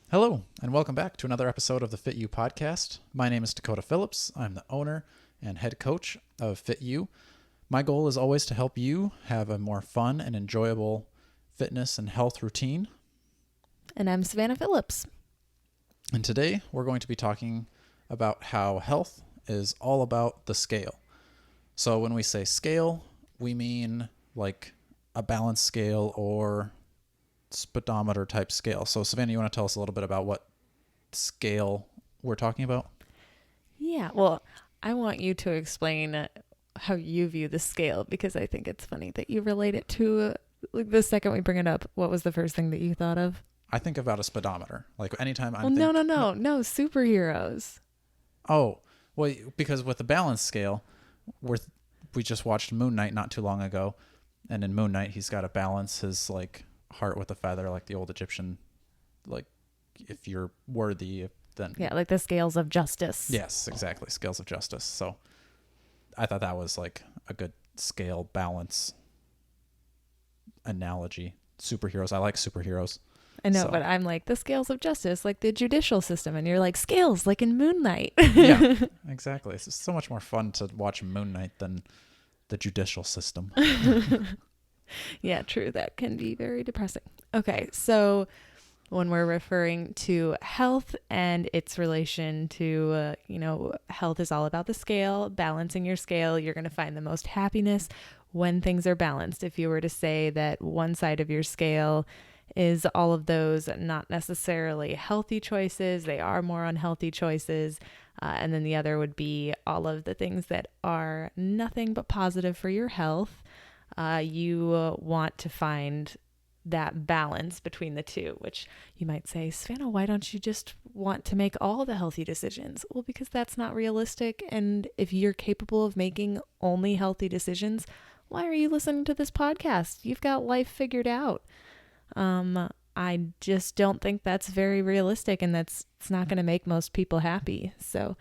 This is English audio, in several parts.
Hello, and welcome back to another episode of the Fit You podcast. My name is Dakota Phillips. I'm the owner and head coach of Fit You. My goal is always to help you have a more fun and enjoyable fitness and health routine. And I'm Savannah Phillips. And today we're going to be talking about how health is all about the scale. So when we say scale, we mean like a balance scale or speedometer type scale. So Savannah, you want to tell us a little bit about what scale we're talking about? Yeah, well, I want you to explain how you view the scale because I think it's funny that you relate it to like the second we bring it up. What was the first thing that you thought of? I think about a speedometer. Like anytime Well, no, superheroes. Oh, well, because with the balance scale, we just watched Moon Knight not too long ago, and in Moon Knight he's got to balance his like heart with a feather, like the old Egyptian, like if you're worthy, then Yeah, like the scales of justice. yes, exactly, scales of justice. So I thought that was like a good scale balance analogy. Superheroes, I like superheroes. I know, So, but I'm like the scales of justice, like the judicial system, and you're like scales, like in Moon Knight. yeah, exactly. It's so much more fun to watch Moon Knight than the judicial system. Yeah, true. That can be very depressing. Okay, so when we're referring to health and its relation to, health is all about the scale, balancing your scale. You're going to find the most happiness when things are balanced. If you were to say that one side of your scale is all of those not necessarily healthy choices, they are more unhealthy choices. And then the other would be all of the things that are nothing but positive for your health. You want to find that balance between the two, which you might say, Savannah, why don't you just want to make all the healthy decisions? Well, because that's not realistic. And if you're capable of making only healthy decisions, why are you listening to this podcast? You've got life figured out. I just don't think that's very realistic, and it's not going to make most people happy. So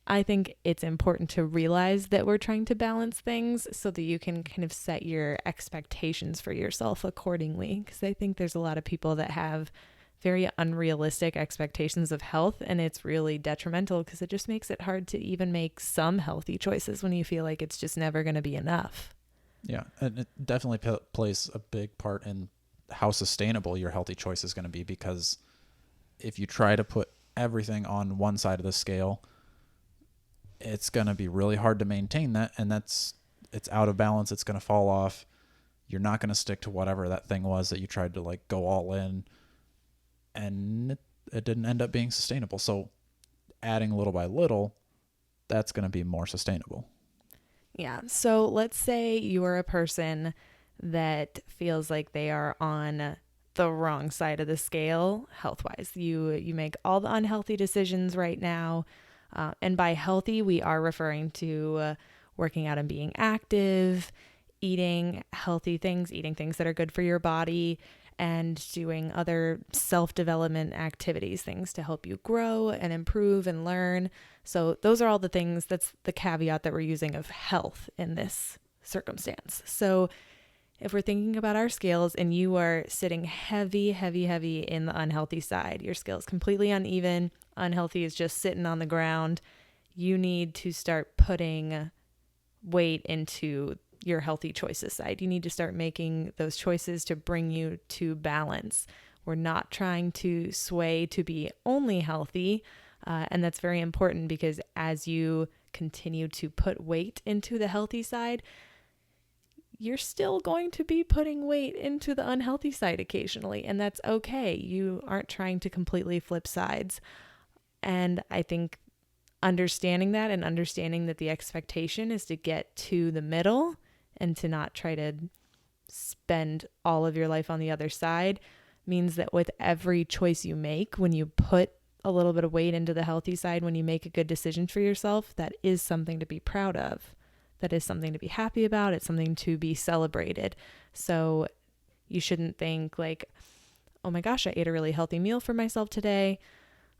I think it's important to realize that we're trying to balance things so that you can kind of set your expectations for yourself accordingly. Because I think there's a lot of people that have very unrealistic expectations of health, and it's really detrimental because it just makes it hard to even make some healthy choices when you feel like it's just never going to be enough. Yeah, and it definitely plays a big part in how sustainable your healthy choice is going to be, because if you try to put everything on one side of the scale, it's going to be really hard to maintain that, and it's out of balance. It's going to fall off. You're not going to stick to whatever that thing was that you tried to like go all in, and it didn't end up being sustainable. So adding little by little, that's going to be more sustainable. Yeah. So let's say you're a person that feels like they are on the wrong side of the scale health-wise. You make all the unhealthy decisions right now. And by healthy, we are referring to working out and being active, eating healthy things, eating things that are good for your body, and doing other self-development activities, things to help you grow and improve and learn. So those are all the things, that's the caveat that we're using of health in this circumstance. So if we're thinking about our scales and you are sitting heavy in the unhealthy side, your scale is completely uneven, unhealthy is just sitting on the ground, you need to start putting weight into your healthy choices side. You need to start making those choices to bring you to balance. We're not trying to sway to be only healthy. And that's very important because as you continue to put weight into the healthy side, you're still going to be putting weight into the unhealthy side occasionally, and that's okay. You aren't trying to completely flip sides. And I think understanding that and understanding that the expectation is to get to the middle and to not try to spend all of your life on the other side means that with every choice you make, when you put a little bit of weight into the healthy side, when you make a good decision for yourself, that is something to be proud of. That is something to be happy about. It's something to be celebrated. So you shouldn't think like, oh my gosh, I ate a really healthy meal for myself today.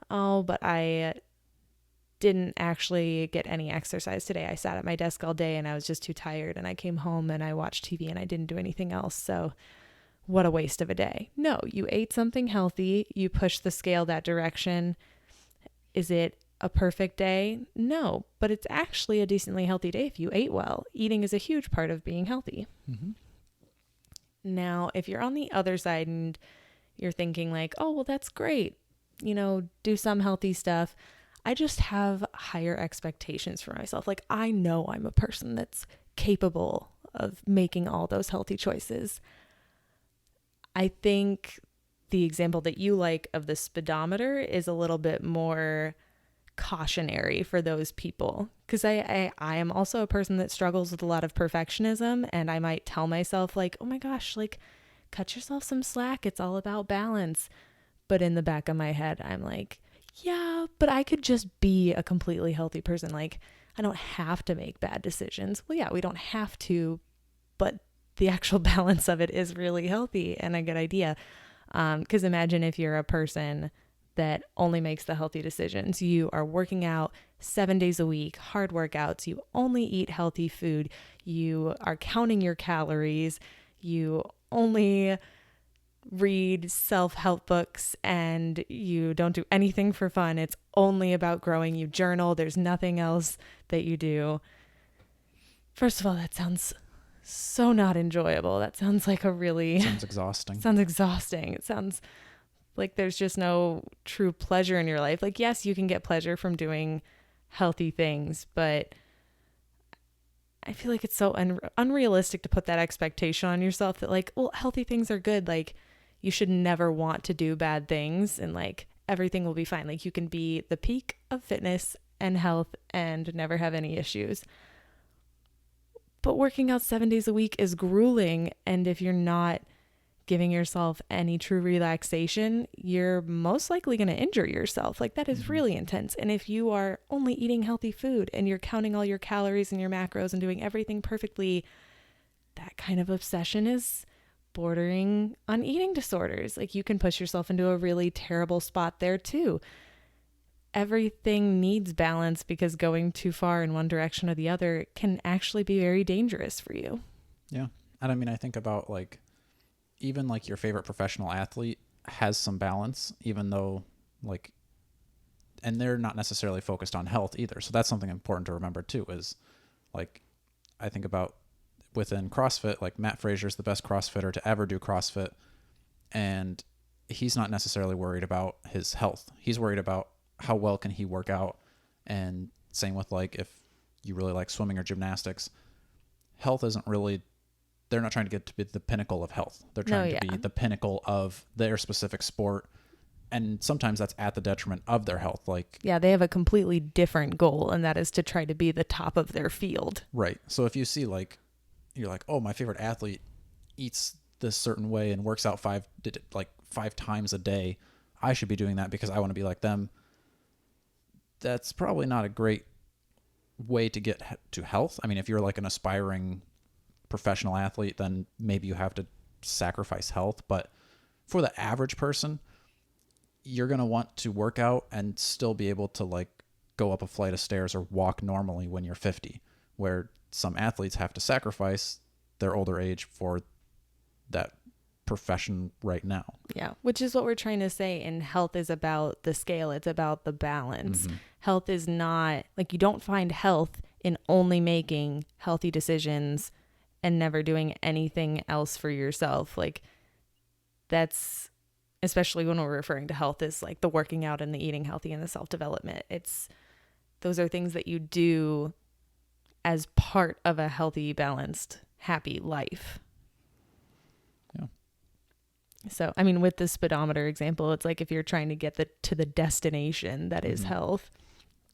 Oh, but I didn't actually get any exercise today. I sat at my desk all day and I was just too tired, and I came home and I watched TV and I didn't do anything else. So what a waste of a day. No, you ate something healthy, you pushed the scale that direction. Is it a perfect day? No, but it's actually a decently healthy day if you ate well. Eating is a huge part of being healthy. Mm-hmm. Now, if you're on the other side and you're thinking like, oh, well, that's great, do some healthy stuff. I just have higher expectations for myself. Like, I know I'm a person that's capable of making all those healthy choices. I think the example that you like of the speedometer is a little bit more cautionary for those people, because I am also a person that struggles with a lot of perfectionism, and I might tell myself like, oh my gosh, like, cut yourself some slack, it's all about balance. But in the back of my head, I'm like, yeah, but I could just be a completely healthy person. Like, I don't have to make bad decisions. Well, yeah, we don't have to, but the actual balance of it is really healthy and a good idea. Because imagine if you're a person that only makes the healthy decisions. You are working out 7 days a week, hard workouts. You only eat healthy food. You are counting your calories. You only read self-help books, and you don't do anything for fun. It's only about growing. You journal. There's nothing else that you do. First of all, that sounds so not enjoyable. That sounds like Sounds exhausting. Sounds exhausting. It sounds like there's just no true pleasure in your life. Like, yes, you can get pleasure from doing healthy things, but I feel like it's so unrealistic to put that expectation on yourself that like, well, healthy things are good. Like, you should never want to do bad things and like everything will be fine. Like, you can be the peak of fitness and health and never have any issues. But working out 7 days a week is grueling. And if you're not giving yourself any true relaxation, you're most likely going to injure yourself. Like, that is really intense. And if you are only eating healthy food and you're counting all your calories and your macros and doing everything perfectly, that kind of obsession is bordering on eating disorders. Like, you can push yourself into a really terrible spot there too. Everything needs balance, because going too far in one direction or the other can actually be very dangerous for you. Yeah. And I mean, I think about like, even like your favorite professional athlete has some balance, even though like, and they're not necessarily focused on health either. So that's something important to remember too, is like, I think about within CrossFit, like Matt Fraser's the best CrossFitter to ever do CrossFit. And he's not necessarily worried about his health. He's worried about how well can he work out. And same with like, if you really like swimming or gymnastics, health isn't really, they're not trying to get to be the pinnacle of health. They're trying to be the pinnacle of their specific sport. And sometimes that's at the detriment of their health. Like, yeah, they have a completely different goal, and that is to try to be the top of their field. Right. So if you see like, you're like, oh, my favorite athlete eats this certain way and works out five times a day, I should be doing that because I want to be like them. That's probably not a great way to get to health. I mean, if you're like an aspiring professional athlete, then maybe you have to sacrifice health. But for the average person, you're going to want to work out and still be able to like go up a flight of stairs or walk normally when you're 50, where some athletes have to sacrifice their older age for that profession right now. Yeah, which is what we're trying to say. And health is about the scale. It's about the balance. Mm-hmm. Health is not like, you don't find health in only making healthy decisions and never doing anything else for yourself. Like, that's, especially when we're referring to health, is like the working out and the eating healthy and the self-development. Those are things that you do as part of a healthy, balanced, happy life. Yeah. So, I mean, with the speedometer example, it's like if you're trying to get to the destination that is health.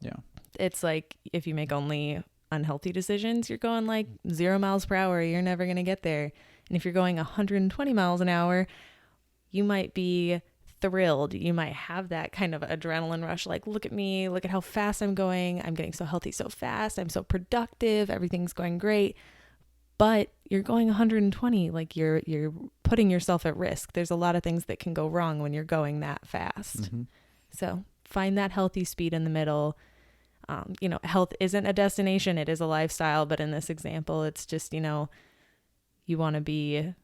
Yeah. It's like if you make only unhealthy decisions, you're going like 0 miles per hour, you're never going to get there. And if you're going 120 miles an hour, you might be thrilled. You might have that kind of adrenaline rush. Like, look at me, look at how fast I'm going. I'm getting so healthy so fast. I'm so productive. Everything's going great. But you're going 120, like you're putting yourself at risk. There's a lot of things that can go wrong when you're going that fast. Mm-hmm. So find that healthy speed in the middle. Health isn't a destination. It is a lifestyle. But in this example, it's just, you want to be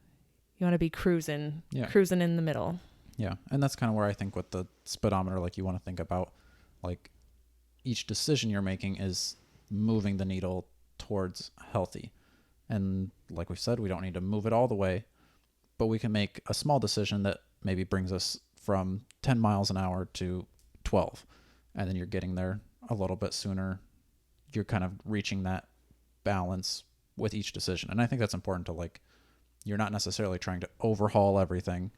You want to be cruising Yeah. cruising in the middle. Yeah. And that's kind of where I think with the speedometer, like you want to think about like each decision you're making is moving the needle towards healthy. And like we said, we don't need to move it all the way, but we can make a small decision that maybe brings us from 10 miles an hour to 12. And then you're getting there a little bit sooner. You're kind of reaching that balance with each decision. And I think that's important to like, you're not necessarily trying to overhaul everything.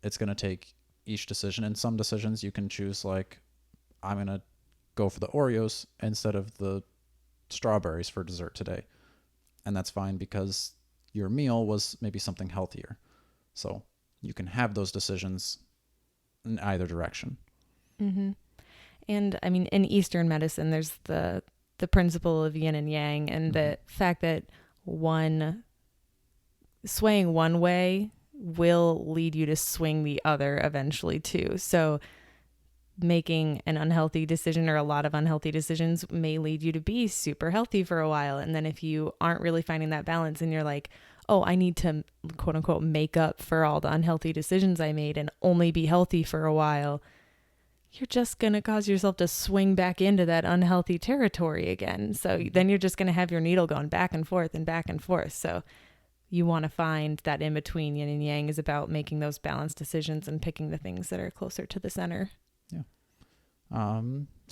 It's going to take each decision. And some decisions you can choose like, I'm going to go for the Oreos instead of the strawberries for dessert today. And that's fine because your meal was maybe something healthier. So you can have those decisions in either direction. Mm-hmm. And I mean, in Eastern medicine, there's the principle of yin and yang, and the fact that swaying one way will lead you to swing the other eventually too. So making an unhealthy decision or a lot of unhealthy decisions may lead you to be super healthy for a while. And then if you aren't really finding that balance and you're like, oh, I need to quote unquote make up for all the unhealthy decisions I made and only be healthy for a while, you're just going to cause yourself to swing back into that unhealthy territory again. So then you're just going to have your needle going back and forth and back and forth. So you want to find that in between. Yin and yang is about making those balanced decisions and picking the things that are closer to the center. Yeah.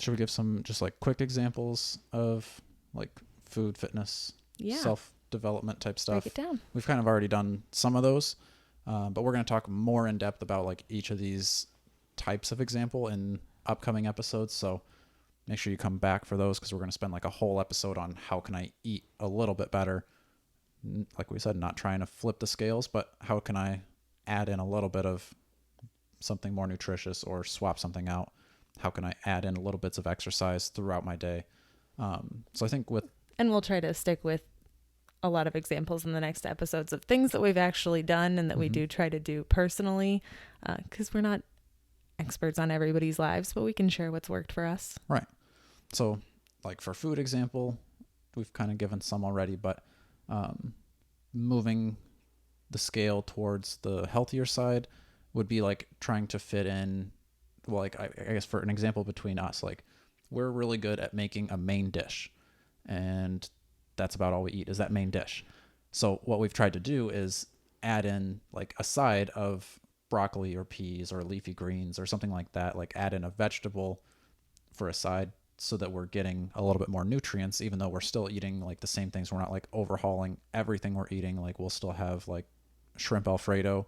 Should we give some just like quick examples of like food, fitness, self-development type stuff? Break it down. We've kind of already done some of those, but we're going to talk more in depth about like each of these types of example in upcoming episodes. So make sure you come back for those because we're going to spend like a whole episode on how can I eat a little bit better. Like we said, not trying to flip the scales, but how can I add in a little bit of something more nutritious or swap something out? How can I add in little bits of exercise throughout my day? So I think and we'll try to stick with a lot of examples in the next episodes of things that we've actually done and that we do try to do personally, because we're not experts on everybody's lives, but we can share what's worked for us. Right. So like for food example, we've kind of given some already, but moving the scale towards the healthier side would be like trying to fit in, well, like I guess for an example between us, like we're really good at making a main dish and that's about all we eat is that main dish. So what we've tried to do is add in like a side of broccoli or peas or leafy greens or something like that, like add in a vegetable for a side so that we're getting a little bit more nutrients, even though we're still eating like the same things. We're not like overhauling everything we're eating. Like we'll still have like shrimp Alfredo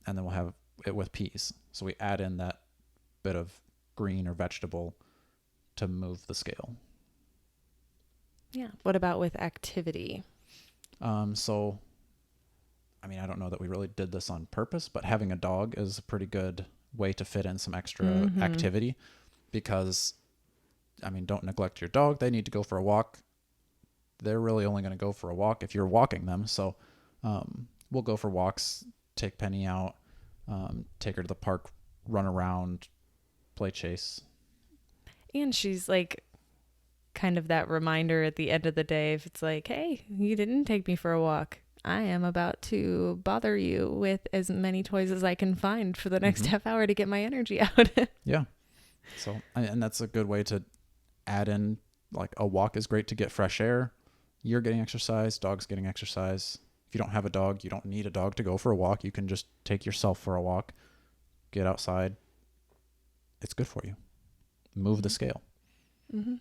and then we'll have it with peas. So we add in that bit of green or vegetable to move the scale. Yeah. What about with activity? So, I mean, I don't know that we really did this on purpose, but having a dog is a pretty good way to fit in some extra activity because, I mean, don't neglect your dog. They need to go for a walk. They're really only going to go for a walk if you're walking them. So we'll go for walks, take Penny out, take her to the park, run around, play chase. And she's like kind of that reminder at the end of the day, if it's like, hey, you didn't take me for a walk. I am about to bother you with as many toys as I can find for the next half hour to get my energy out. Yeah. So, and that's a good way to add in, like a walk is great to get fresh air. You're getting exercise, dog's getting exercise. If you don't have a dog, you don't need a dog to go for a walk. You can just take yourself for a walk, get outside. It's good for you. Move the scale. Mm-hmm.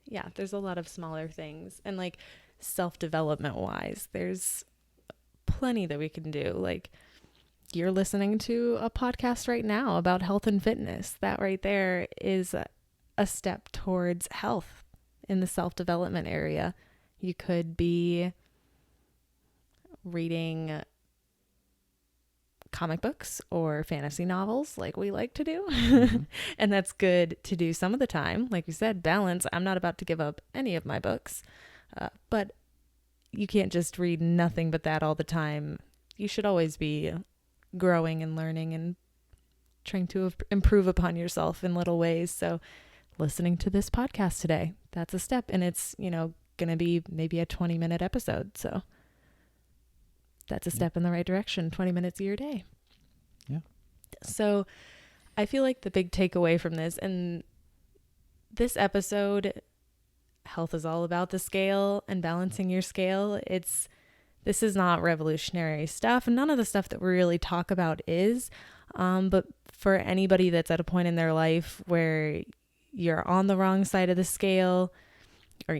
Yeah, there's a lot of smaller things. And like self-development wise, there's plenty that we can do. Like you're listening to a podcast right now about health and fitness. That right there is a step towards health in the self-development area. You could be reading comic books or fantasy novels like we like to do. And that's good to do some of the time. Like you said, balance. I'm not about to give up any of my books, but you can't just read nothing but that all the time. You should always be growing and learning and trying to improve upon yourself in little ways. So listening to this podcast today, that's a step, and it's, going to be maybe a 20-minute episode. So that's a step in the right direction. 20 minutes of your day. Yeah. So I feel like the big takeaway from this, and this episode, health is all about the scale and balancing your scale. This is not revolutionary stuff. None of the stuff that we really talk about is. But for anybody that's at a point in their life where you're on the wrong side of the scale, or,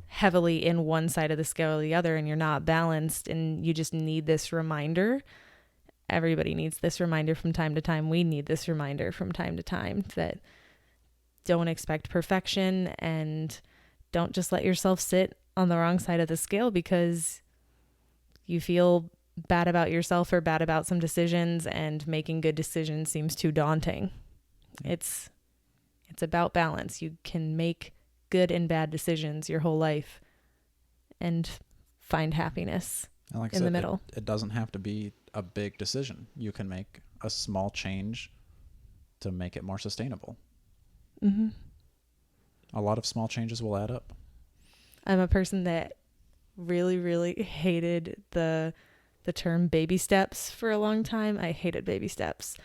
heavily in one side of the scale or the other, and you're not balanced, and you just need this reminder. Everybody needs this reminder from time to time. We need this reminder from time to time that don't expect perfection, and don't just let yourself sit on the wrong side of the scale because you feel bad about yourself or bad about some decisions, and making good decisions seems too daunting. It's about balance. You can make good and bad decisions your whole life and find happiness And like I in said, the middle. It doesn't have to be a big decision. You can make a small change to make it more sustainable. Mm-hmm. A lot of small changes will add up. I'm a person that really, really hated the term baby steps for a long time. I hated baby steps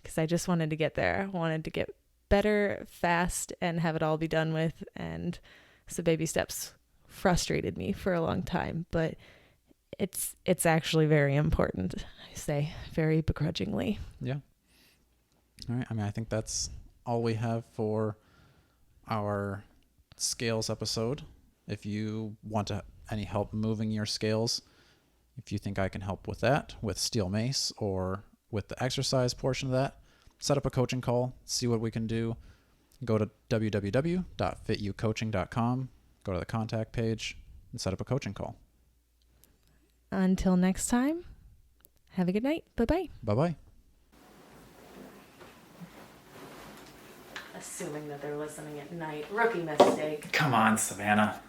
because I just wanted to get there. I wanted to get better fast and have it all be done with. And so baby steps frustrated me for a long time, but it's actually very important. I say very begrudgingly. Yeah. All right. I mean, I think that's all we have for our scales episode. If you want any help moving your scales, if you think I can help with that, with steel mace or with the exercise portion of that, set up a coaching call, see what we can do. Go to www.fitucoaching.com, go to the contact page, and set up a coaching call. Until next time, have a good night. Bye-bye. Bye-bye. Assuming that they're listening at night. Rookie mistake. Come on, Savannah.